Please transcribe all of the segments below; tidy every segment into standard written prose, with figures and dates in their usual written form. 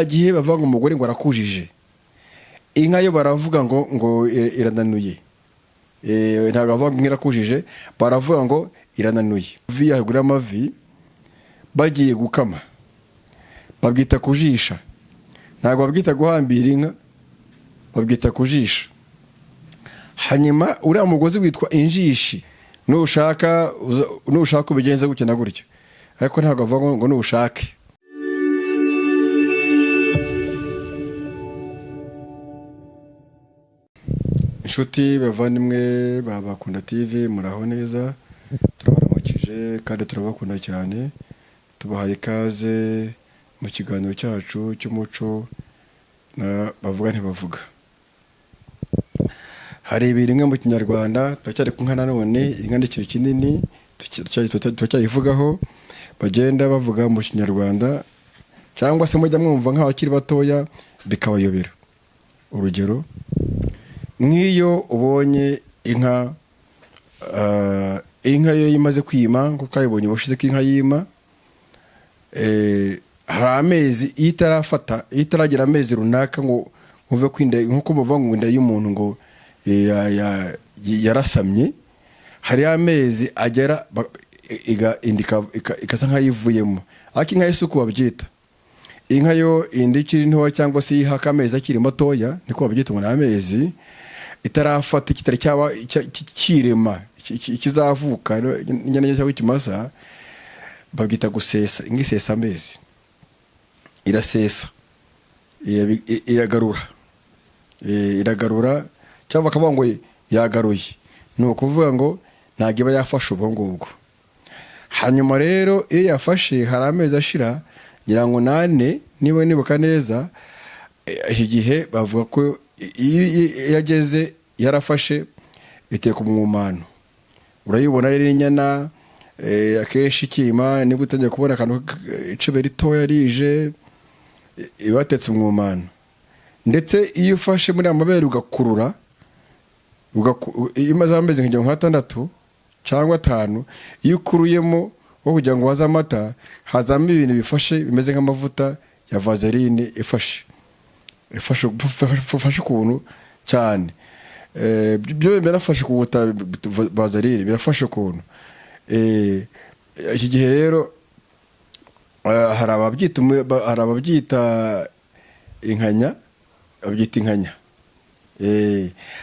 Igihe bavanga umugore ngo arakujije, inka yo baravuga ngo irananuye. Ntabwo bavuga ngo irakujije, baravuga ngo irananuye. Vi yagura amavi bagiye gukama babwita kujisha. Ntabwo babwita guhambira inka, babwita kujisha. Hanyuma uriya mugozi witwa injishi. Nushaka ubigenza gutya na gutya, ariko ntabwo bavuga ngo nushake. Inshuti bavandimwe ba Bakunda TV, muraho neza, turabaramukije kandi turabakunda cyane. Tubahaye ikaze mu kiganiro cyacu cy'umuco na bavuga ntibavuga. Hari ibintu mu Kinyarwanda turacyari ku nka nanone, inka ni ikintu kinini turacyayivugaho, bagenda bavuga mu Kinyarwanda cyangwa se mujya mwumva nk'abakiri batoya bikabayobera. Urugero, nk'iyo ubonye inka yo imaze kwima, ngo kayibonye ubushize ko inka yima, hari amezi itaragira amezi runaka ngo uve kwinda, nkuko bavuga ngo inda y'umuntu ngo yarasamye, hari amezi agera ikasa nk'ayivuyemo. Ariko inka y'isuku babyita, inka yo indi ikiri ntoya cyangwa se yihaka amezi akiri matoya, niko babyita ngo ni amezi itarafata, kitari cyaba kirema, kizavuka nyine cyangwa ikimasa, babyita gusesa. Inka isesa amezi, irasesa, iragarura cyangwa bakavuga ngo yagaruye, ni ukuvuga ngo ntabwo iba yafashe ubwo ngubwo. Hanyuma rero iyo yafashe hari amezi ashira ngira ngo 8, niba nibuka neza, igihe bavuga ko yageze yarafashe iteka umwumano. Urayibona ari inyana, akenshi ikima niba utangiye kubona akantu icebe ritoya rije, ibatetse umwumano. Ndetse iyo ufashe muri amabere ugakurura, imaze amezi nka 6 cyangwa 5, iyo ukuruyemo wo kugira ngo waze amata, hazamo ibintu bifashe bimeze nk'amavuta ya vaseline ifashe ukuntu cyane. Byo birafashe kubuta vaseline, birafashe ukuntu. Iki gihe rero hari ababyita inkanya, babyita inkanya.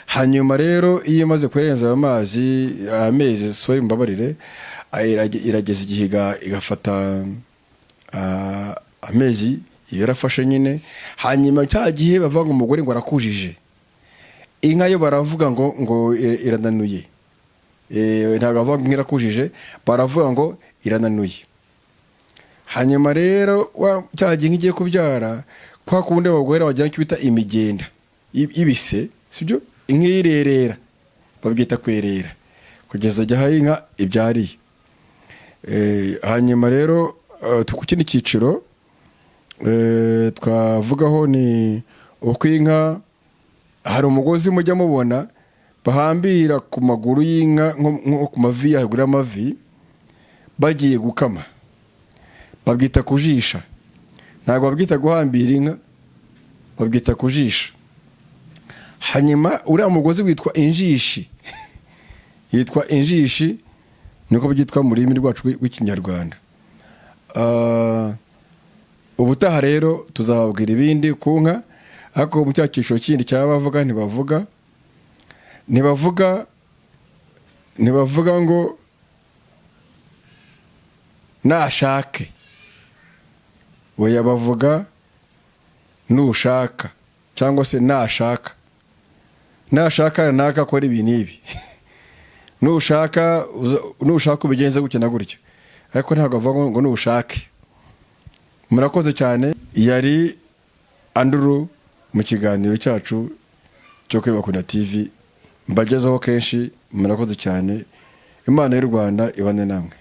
Hanyuma rero iyo imaze kurenza amezi soye mbabarire, irageza igihe igafata amezi yarafashe nyine. Hanyuma cya gihe bavuga umugore ngo arakujije, inka yo baravuga ngo irananuye. Ntabwo bavuga ngo irakujije, baravuga ngo irananuye. Hanyuma rero cya gihe igiye kubyara, kwa kundi abagore bagira icyo bita imigenda ibise, sibyo? Inka irerera, babyita kwerera, kugeza igihe inka ibyariye. Hanyuma rero ku kindi cyiciro twavugaho ni uko inka, hari umugozi mujya mubona bahambira ku maguru y'inka, nko ku mavi yagura amavi, bagiye gukama babwita kujisha. Ntabwo babwita guhambira inka, babwita kujisha. Hanyuma uriya mugozi witwa injishi. Yitwa injishi, niko byitwa mu rurimi rwacu rw'Ikinyarwanda. Ubutaha rero tuzababwira ibindi ku nka, ariko mu cyiciro kindi cy'abavuga ntibavuga ngo nashake, oya bavuga nushaka cyangwa se nashaka. Nashaka naka akora ibi n'ibi, nushaka ubigenza gutya na gutya, ariko ntabwo bavuga ngo nushake. Murakoze cyane. Yari Andrew mu kiganiro cyacu cyo kuri Bakunda TV, mbagezaho kenshi. Murakoze cyane. Imana y'u Rwanda ibane namwe.